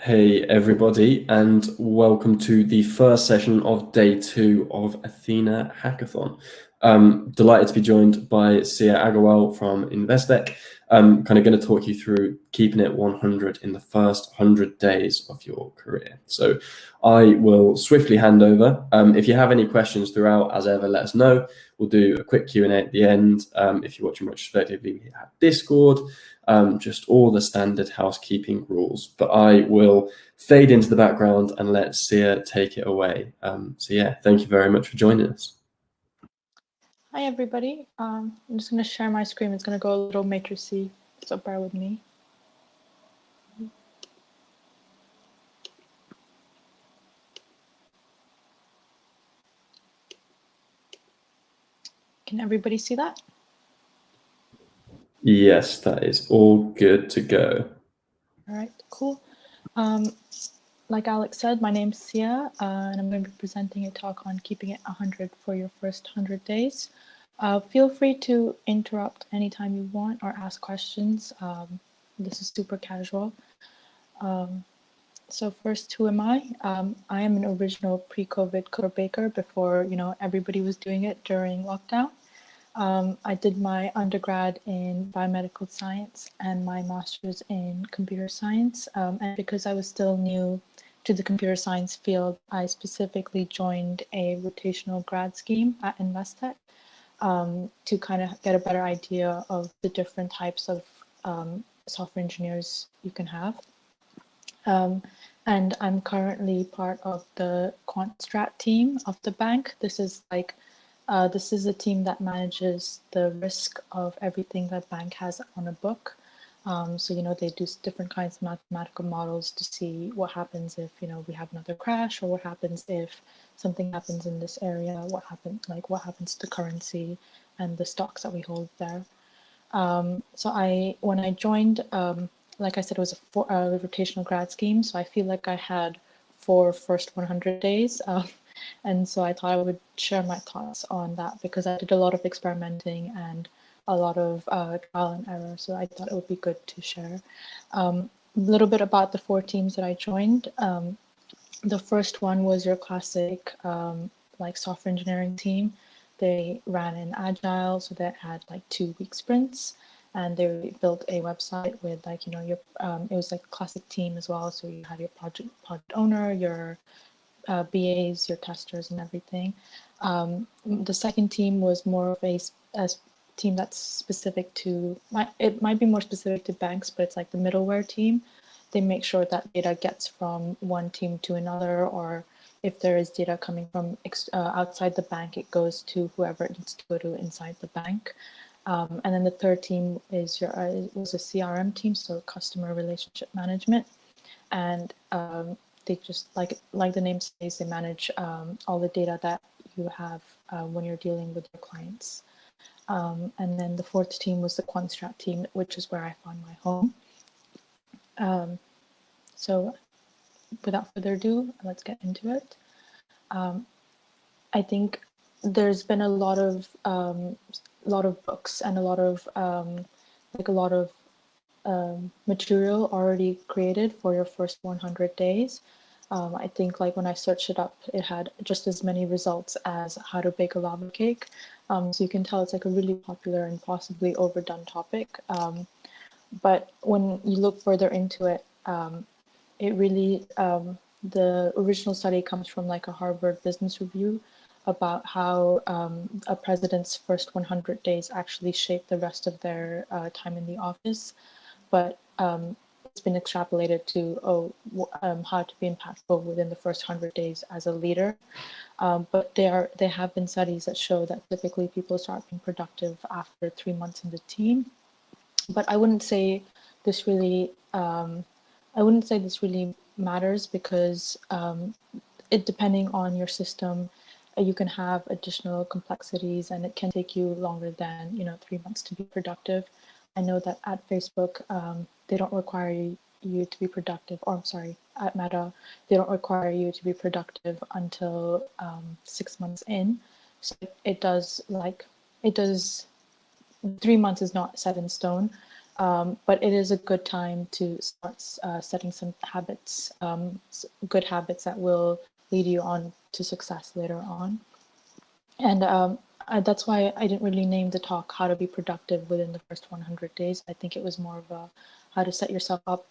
Hey everybody, and welcome to the first session of day 2 of Athena Hackathon. Delighted to be joined by Sia Agarwal from Investec. Kind of going to talk you through keeping it 100 in the first 100 days of your career. So I will swiftly hand over. If you have any questions throughout, as ever, let us know. We'll do a quick Q&A at the end. If you're watching retrospectively, we have Discord. Just all the standard housekeeping rules, but I will fade into the background and let Sia take it away. So yeah, thank you very much for joining us. Hi everybody, I'm just going to share my screen. It's going to go a little matrixy, so bear with me. Can everybody see that? Yes, that is all good to go. All right, cool. Like Alex said, my name's Sia, and I'm going to be presenting a talk on keeping it 100 for your first 100 days. Feel free to interrupt anytime you want or ask questions. This is super casual. So first, who am I? I am an original pre-COVID coder baker before everybody was doing it during lockdown. I did my undergrad in biomedical science and my master's in computer science. And because I was still new to the computer science field, I specifically joined a rotational grad scheme at Investec to kind of get a better idea of the different types of software engineers you can have. And I'm currently part of the quant strat team of the bank. This is a team that manages the risk of everything that bank has on a book. So they do different kinds of mathematical models to see what happens if we have another crash, or what happens if something happens in this area. What happens to currency and the stocks that we hold there. So when I joined, like I said, it was a rotational grad scheme. So I feel like I had 4 first 100 days. And so I thought I would share my thoughts on that because I did a lot of experimenting and a lot of trial and error. So I thought it would be good to share. A little bit about the 4 teams that I joined. The first one was your classic software engineering team. They ran in Agile, so they had 2-week sprints, and they built a website with your it was like a classic team as well. So you had your project owner, your BAs, your testers, and everything. The second team was more of a team that's specific to, it might be more specific to banks, but it's like the middleware team. They make sure that data gets from one team to another, or if there is data coming from outside the bank, it goes to whoever it needs to go to inside the bank. And then the third team was a CRM team, so customer relationship management. And they just, like the name says, they manage all the data that you have when you're dealing with your clients. And then the fourth team was the quant strat team, which is where I found my home. So without further ado, let's get into it. I think there's been a lot of books and a lot of material already created for your first 100 days. I think when I searched it up, it had just as many results as how to bake a lava cake. So you can tell it's a really popular and possibly overdone topic. But when you look further into it, it really, the original study comes from a Harvard Business Review about how a president's first 100 days actually shape the rest of their time in the office. But it's been extrapolated to how to be impactful within the first 100 days as a leader. But there have been studies that show that typically people start being productive after 3 months in the team. But I wouldn't say this really matters because it, depending on your system, you can have additional complexities, and it can take you longer than 3 months to be productive. I know that at Facebook, they don't require you to be productive, or I'm sorry, at Meta, they don't require you to be productive until 6 months in. So it does 3 months is not set in stone. But it is a good time to start setting some habits, good habits that will lead you on to success later on. And that's why I didn't really name the talk "How to Be Productive Within the First 100 Days." I think it was more of a how to set yourself up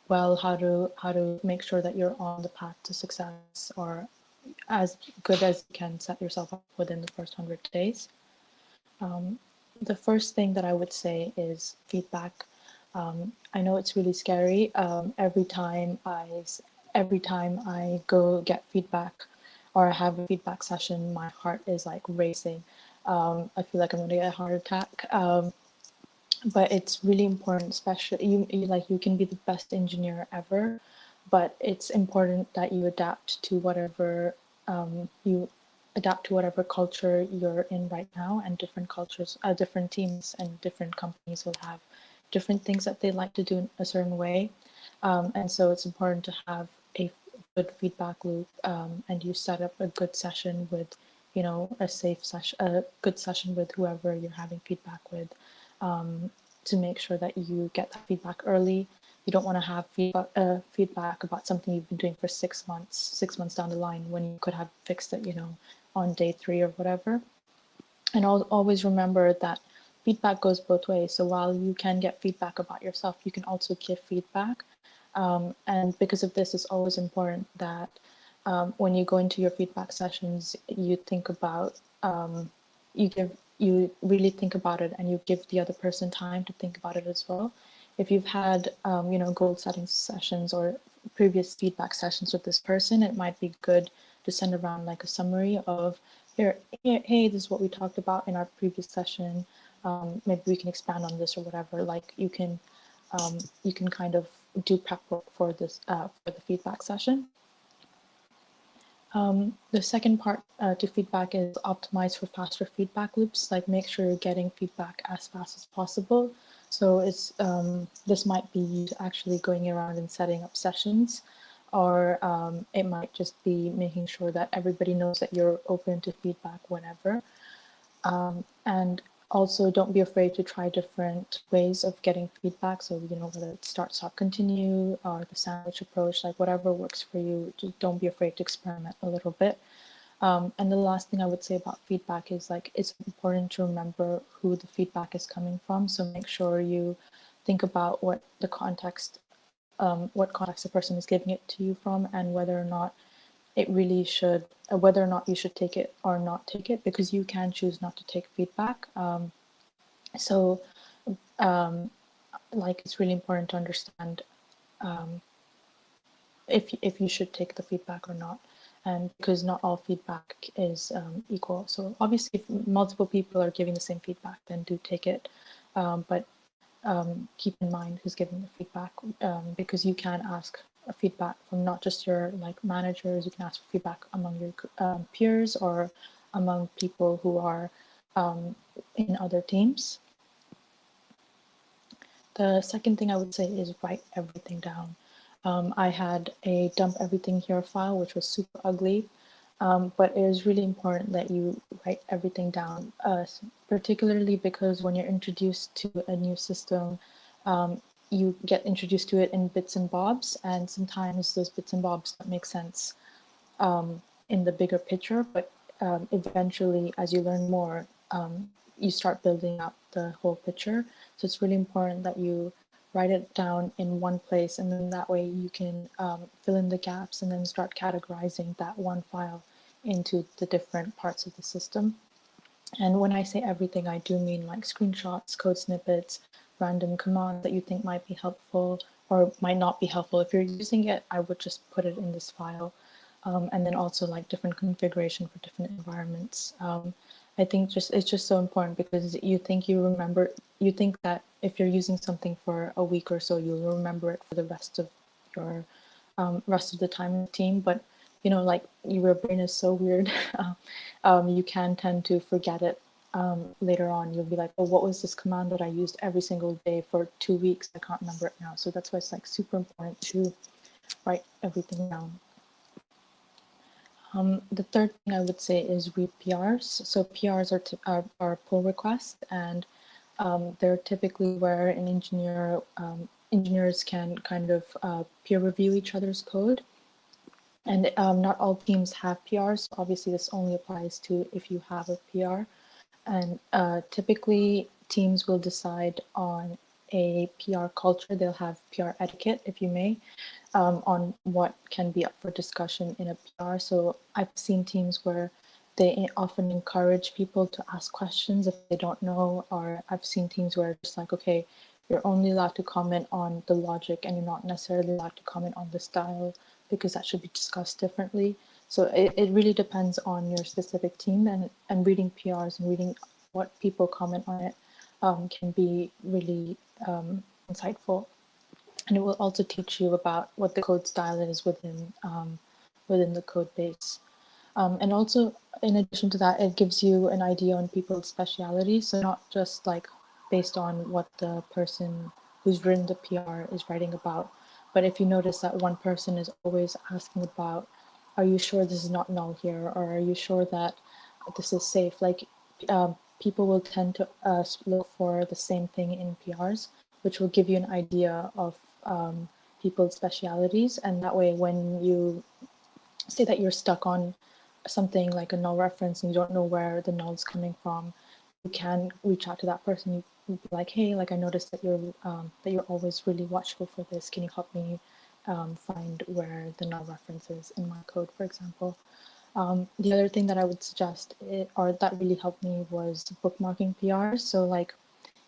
well, how to make sure that you're on the path to success, or as good as you can set yourself up within the first 100 days. The first thing that I would say is feedback. I know it's really scary. Every time I go get feedback or I have a feedback session, my heart is like racing. I feel like I'm gonna get a heart attack. But it's really important, especially you can be the best engineer ever, but it's important that you adapt to whatever culture you're in right now. And different cultures, different teams and different companies will have different things that they like to do in a certain way. And so it's important to have a good feedback loop, and you set up a good session with, a good session with whoever you're having feedback with, to make sure that you get that feedback early. You don't want to have feedback about something you've been doing for 6 months down the line, when you could have fixed it, on day 3 or whatever. And always remember that feedback goes both ways. So while you can get feedback about yourself, you can also give feedback. And because of this, it's always important that when you go into your feedback sessions, you think about, you really think about it, and you give the other person time to think about it as well. If you've had, goal setting sessions or previous feedback sessions with this person, it might be good to send around like a summary of, hey, this is what we talked about in our previous session. Maybe we can expand on this or whatever. Like you can kind of do prep work for this for the feedback session. The second part to feedback is optimize for faster feedback loops. Like make sure you're getting feedback as fast as possible. So it's this might be actually going around and setting up sessions, or it might just be making sure that everybody knows that you're open to feedback whenever. And also don't be afraid to try different ways of getting feedback. So, whether it's start, stop, continue, or the sandwich approach, like whatever works for you, just don't be afraid to experiment a little bit. And the last thing I would say about feedback is like, it's important to remember who the feedback is coming from. So make sure you think about what context the person is giving it to you from, and whether or not you should take it or not take it, because you can choose not to take feedback. So like it's really important to understand if you should take the feedback or not, and because not all feedback is equal. So obviously, if multiple people are giving the same feedback, then do take it, but keep in mind who's giving the feedback, because you can ask feedback from not just your managers. You can ask for feedback among your peers, or among people who are in other teams. The second thing I would say is write everything down. I had a dump everything here file, which was super ugly, but it is really important that you write everything down, particularly because when you're introduced to a new system, you get introduced to it in bits and bobs, and sometimes those bits and bobs don't make sense in the bigger picture, but eventually, as you learn more, you start building up the whole picture. So it's really important that you write it down in one place, and then that way you can fill in the gaps and then start categorizing that one file into the different parts of the system. And when I say everything, I do mean like screenshots, code snippets, random commands that you think might be helpful or might not be helpful. If you're using it, I would just put it in this file. And then also like different configuration for different environments. I think it's just so important, because you think that if you're using something for a week or so, you'll remember it for the rest of the time in the team. But like your brain is so weird, you can tend to forget it later on. You'll be like, oh, what was this command that I used every single day for 2 weeks? I can't remember it now. So that's why it's like super important to write everything down. The third thing I would say is read PRs. So PRs are pull requests, and They're typically where an engineers can kind of peer review each other's code. And not all teams have PRs. So obviously, this only applies to if you have a PR. And typically, teams will decide on a PR culture. They'll have PR etiquette, if you may, on what can be up for discussion in a PR. So I've seen teams where they often encourage people to ask questions if they don't know, or I've seen teams where it's like, okay, you're only allowed to comment on the logic and you're not necessarily allowed to comment on the style because that should be discussed differently. So it really depends on your specific team, and reading PRs and reading what people comment on it can be really insightful. And it will also teach you about what the code style is within the code base. And also, in addition to that, it gives you an idea on people's specialities. So not just like based on what the person who's written the PR is writing about, but if you notice that one person is always asking about, are you sure this is not null here? Or are you sure that this is safe? Like people will tend to look for the same thing in PRs, which will give you an idea of people's specialities. And that way, when you say that you're stuck on something like a null reference and you don't know where the null is coming from, you can reach out to that person. You be like, hey, like I noticed that you're always really watchful for this. Can you help me find where the null reference is in my code, for example? The other thing that I would suggest, or that really helped me, was bookmarking PRs. So like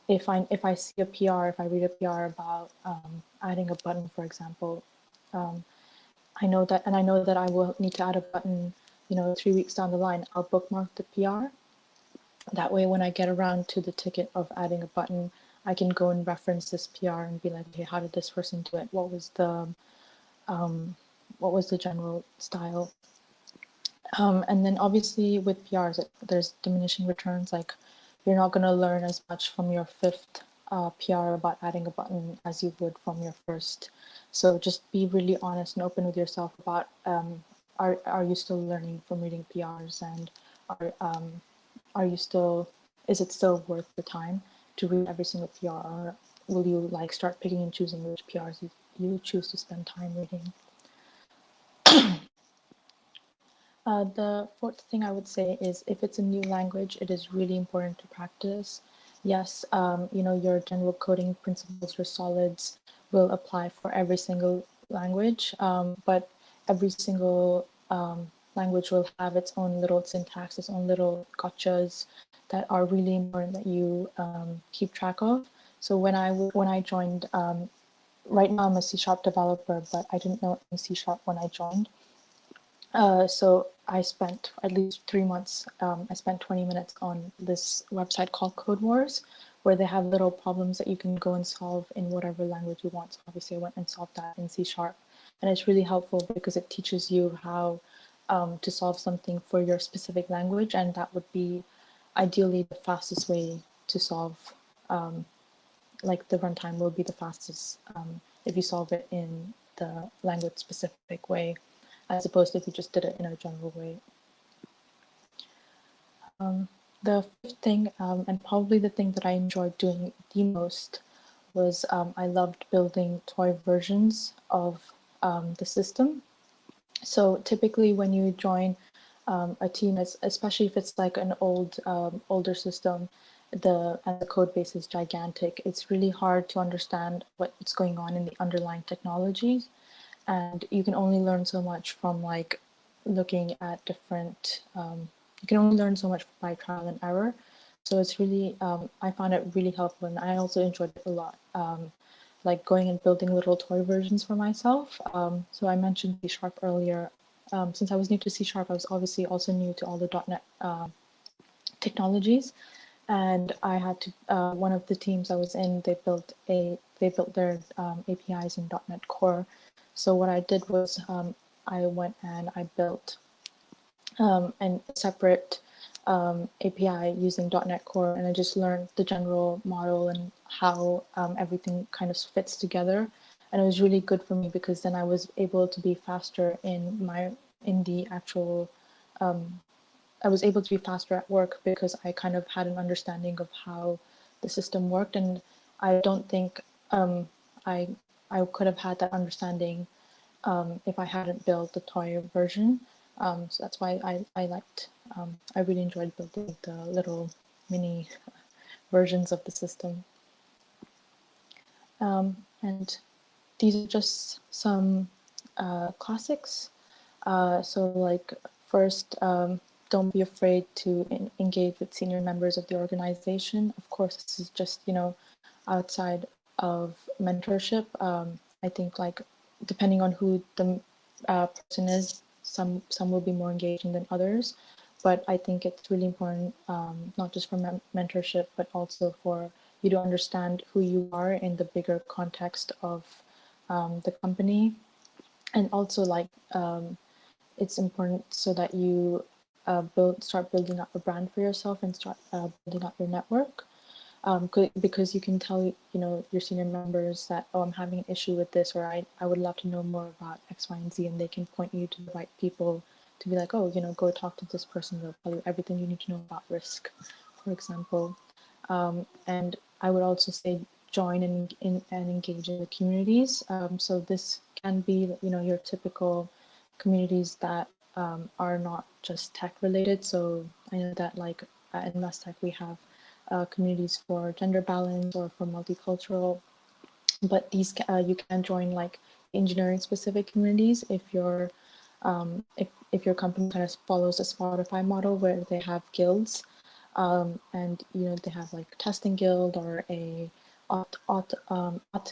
if I see a PR, if I read a PR about adding a button, for example, I know that, and I know that I will need to add a button, 3 weeks down the line. I'll bookmark the PR. That way, when I get around to the ticket of adding a button, I can go and reference this PR and be like, okay, how did this person do it? What was the general style? And then obviously with PRs, there's diminishing returns. Like you're not going to learn as much from your fifth PR about adding a button as you would from your first. So just be really honest and open with yourself about are you still learning from reading PRs, and are you still, is it still worth the time to read every single PR, or will you like start picking and choosing which PRs you choose to spend time reading? The fourth thing I would say is if it's a new language, it is really important to practice. Yes, your general coding principles, your solids will apply for every single language, but every single language will have its own little syntax, its own little gotchas that are really important that you keep track of. So when I joined, right now I'm a C# developer, but I didn't know any C# when I joined. So I spent at least 3 months. I spent 20 minutes on this website called Code Wars, where they have little problems that you can go and solve in whatever language you want. So obviously I went and solved that in C#. And it's really helpful because it teaches you how to solve something for your specific language. And that would be ideally the fastest way to solve, like the runtime will be the fastest if you solve it in the language specific way, as opposed to if you just did it in a general way. The fifth thing, and probably the thing that I enjoyed doing the most, was I loved building toy versions of the system. So typically when you join a team, especially if it's like an older system, and the code base is gigantic, it's really hard to understand what's going on in the underlying technologies. And you can only learn so much from like looking at different, you can only learn so much by trial and error. So it's really, I found it really helpful, and I also enjoyed it a lot. Like going and building little toy versions for myself. So I mentioned C# earlier. Since I was new to C#, I was obviously also new to all the .NET technologies, and I had to. One of the teams I was in, they built their APIs in .NET Core. So what I did was I went and I built a separate API using .NET Core, and I just learned the general model and how everything kind of fits together. And it was really good for me because then I was able to be faster in the actual. I was able to be faster at work because I kind of had an understanding of how the system worked, and I don't think I could have had that understanding if I hadn't built the toy version. So that's why I really enjoyed building the little mini versions of the system. And these are just some classics. So like first, don't be afraid to engage with senior members of the organization. Of course, this is just, outside of mentorship. I think like depending on who the person is, some will be more engaging than others. But I think it's really important, not just for mentorship, but also for you to understand who you are in the bigger context of the company. And also like it's important so that you start building up a brand for yourself and start building up your network. Because you can tell your senior members that, oh, I'm having an issue with this, or I would love to know more about X, Y, and Z, and they can point you to the right people to be like, oh, go talk to this person, they'll tell you everything you need to know about risk, for example. And I would also say join and engage in the communities. So this can be your typical communities that are not just tech related. So I know that like at Investec we have communities for gender balance or for multicultural, but these you can join like engineering specific communities if your if your company kind of follows a Spotify model where they have guilds, and they have like testing guild or a art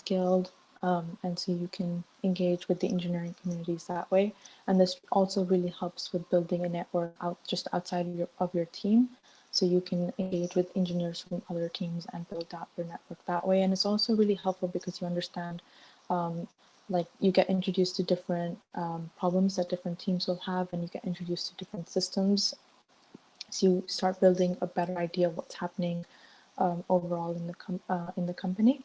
guild, and so you can engage with the engineering communities that way. And this also really helps with building a network just outside of your team, so you can engage with engineers from other teams and build out your network that way. And it's also really helpful because you understand, like you get introduced to different problems that different teams will have, and you get introduced to different systems. So you start building a better idea of what's happening overall in the company.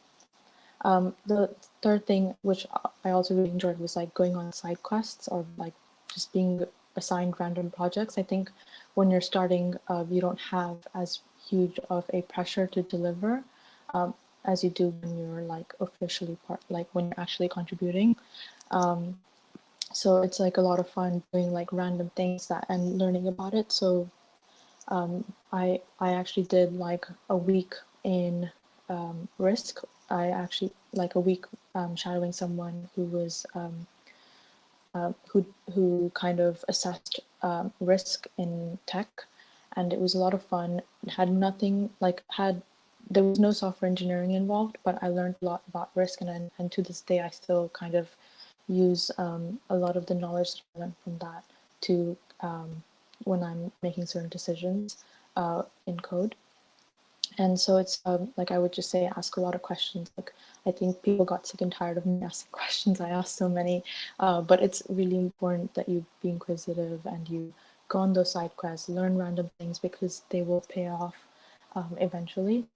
The third thing, which I also really enjoyed, was like going on side quests or like just being assigned random projects. I think when you're starting, you don't have as huge of a pressure to deliver as you do when you're like officially like when you're actually contributing. So it's like a lot of fun doing like random things and learning about it. So I actually did like a week in risk. I actually like a week shadowing someone who was who kind of assessed risk in tech, and it was a lot of fun. It had nothing like had there was no software engineering involved, but I learned a lot about risk, and to this day I still kind of use a lot of the knowledge I learned from that to when I'm making certain decisions in code. And so it's like I would just say ask a lot of questions. Like I think people got sick and tired of me asking questions. I asked so many, but it's really important that you be inquisitive and you go on those side quests, learn random things because they will pay off eventually.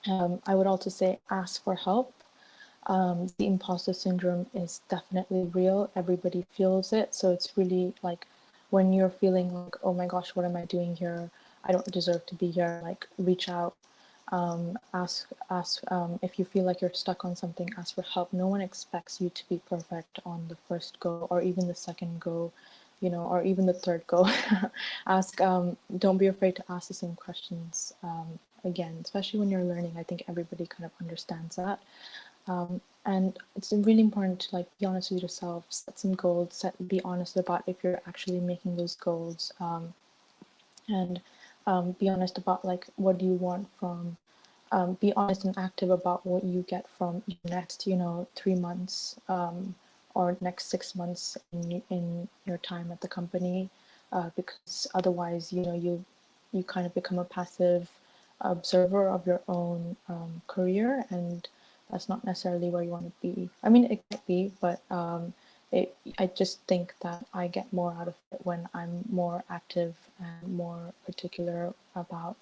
I would also say ask for help. The imposter syndrome is definitely real. Everybody feels it. So it's really like when you're feeling like, oh my gosh, what am I doing here? I don't deserve to be here. Like reach out, ask if you feel like you're stuck on something, ask for help. No one expects you to be perfect on the first go or even the second go, or even the third go. Ask, don't be afraid to ask the same questions again, especially when you're learning. I think everybody kind of understands that. And it's really important to like be honest with yourself, set some goals, be honest about if you're actually making those goals, and be honest about like what do you want from, be honest and active about what you get from your next 3 months or next 6 months in your time at the company, because otherwise you kind of become a passive observer of your own career, and that's not necessarily where you want to be. I mean, it might be, but I just think that I get more out of it when I'm more active and more particular about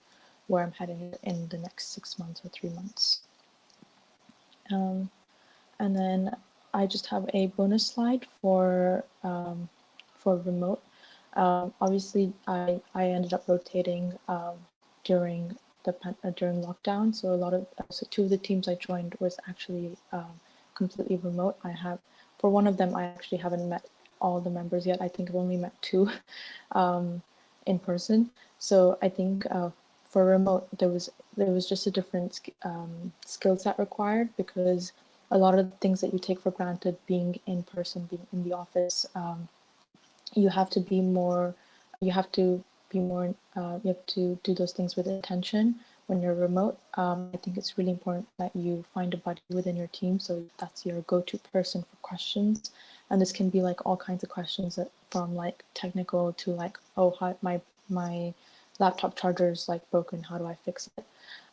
where I'm heading in the next 6 months or 3 months. And then I just have a bonus slide for remote. Obviously, I ended up rotating during during lockdown. So so two of the teams I joined was actually completely remote. For one of them, I actually haven't met all the members yet. I think I've only met two in person. So I think for remote, there was just a different skill set required, because a lot of the things that you take for granted being in person, being in the office, you have to be more, you have to be more, you have to do those things with intention when you're remote. I think it's really important that you find a buddy within your team, so that's your go-to person for questions. And this can be like all kinds of questions, from like technical to like, oh, how my laptop charger is like broken, how do I fix it?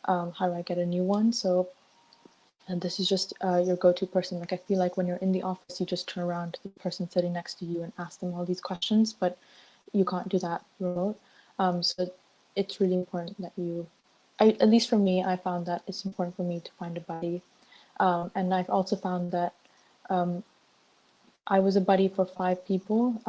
How do I get a new one? So, and this is just your go-to person. Like, I feel like when you're in the office, you just turn around to the person sitting next to you and ask them all these questions, but you can't do that remote. So it's really important that at least for me, I found that it's important for me to find a buddy. And I've also found that I was a buddy for 5 people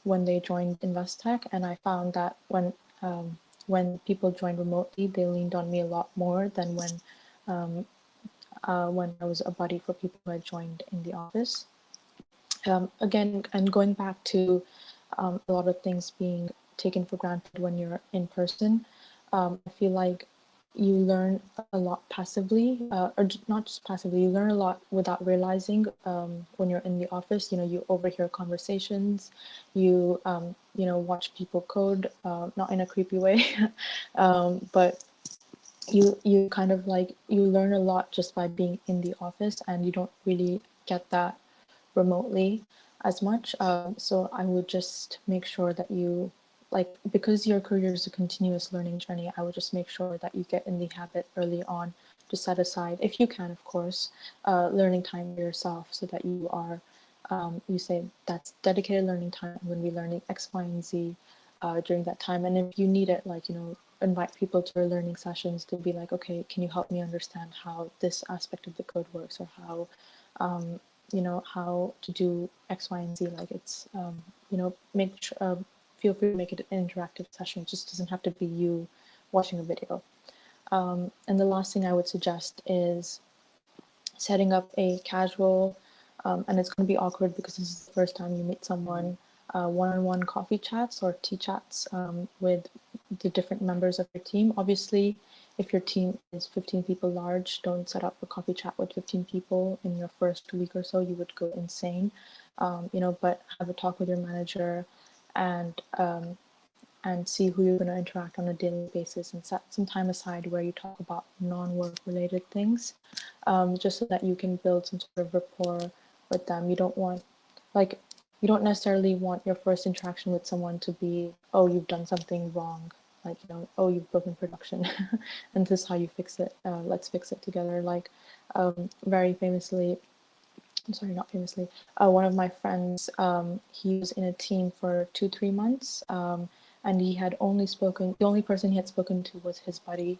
when they joined Investec, and I found that when people joined remotely, they leaned on me a lot more than when I was a buddy for people who had joined in the office. Again, and going back to a lot of things being taken for granted when you're in person, I feel like you learn a lot passively, or not just passively, you learn a lot without realizing when you're in the office. You know, you overhear conversations, watch people code, not in a creepy way, but you kind of like, you learn a lot just by being in the office, and you don't really get that remotely as much. So I would just make sure that you, like, because your career is a continuous learning journey, I would just make sure that you get in the habit early on to set aside, if you can, of course, learning time for yourself, so that you are, you say that's dedicated learning time. I'm going to be learning X, Y, and Z during that time. And if you need it, like, invite people to your learning sessions to be like, okay, can you help me understand how this aspect of the code works, or how how to do X, Y, and Z. Like, it's, make sure, feel free to make it an interactive session. It just doesn't have to be you watching a video. And the last thing I would suggest is setting up a casual, and it's going to be awkward because this is the first time you meet someone, one-on-one coffee chats or tea chats with the different members of your team. Obviously, if your team is 15 people large, don't set up a coffee chat with 15 people in your first week or so. You would go insane, but have a talk with your manager, and see who you're going to interact on a daily basis, and set some time aside where you talk about non-work related things, just so that you can build some sort of rapport with them. You don't necessarily want your first interaction with someone to be, oh, you've done something wrong, like, oh, you've broken production, and this is how you fix it. Let's fix it together. Like, very famously, I'm sorry, not famously, one of my friends, he was in a team for 2-3 months, and he had only spoken, the only person he had spoken to was his buddy.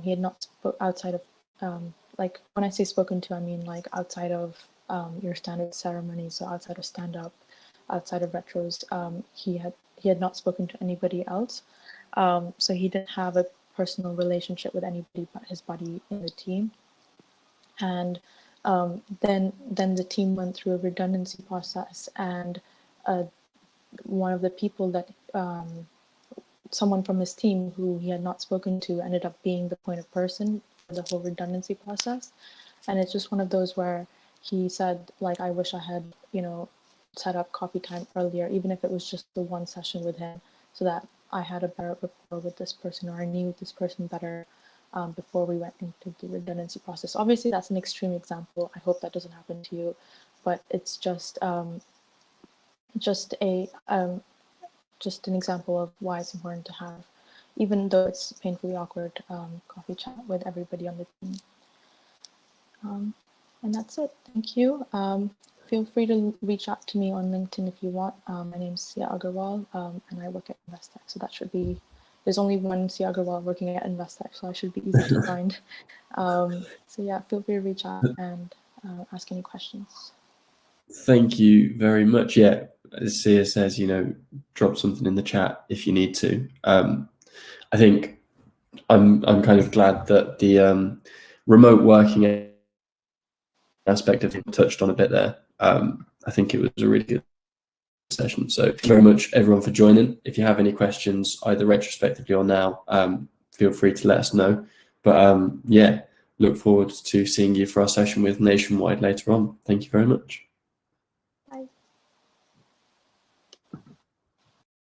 He had not outside of, like, when I say spoken to, I mean like outside of your standard ceremonies, so outside of stand-up, outside of retros, he had not spoken to anybody else. So he didn't have a personal relationship with anybody but his buddy in the team. And then the team went through a redundancy process, and one of the people that someone from his team who he had not spoken to ended up being the point of person for the whole redundancy process. And it's just one of those where he said, like, I wish I had, set up coffee time earlier, even if it was just the one session with him, so that I had a better rapport with this person, or I knew this person better before we went into the redundancy process. Obviously, that's an extreme example. I hope that doesn't happen to you, but it's just a just an example of why it's important to have, even though it's painfully awkward, coffee chat with everybody on the team. And that's it. Thank you. Feel free to reach out to me on LinkedIn if you want. My name's Sia Agarwal, and I work at Investec. So that should be, there's only one Sia Agarwal working at Investec, so I should be easy to find. So yeah, feel free to reach out and ask any questions. Thank you very much. Yeah, as Sia says, drop something in the chat if you need to. I think I'm kind of glad that the remote working aspect of it touched on a bit there. I think it was a really good session. So thank you very much everyone for joining. If you have any questions, either retrospectively or now, feel free to let us know. But yeah, look forward to seeing you for our session with Nationwide later on. Thank you very much.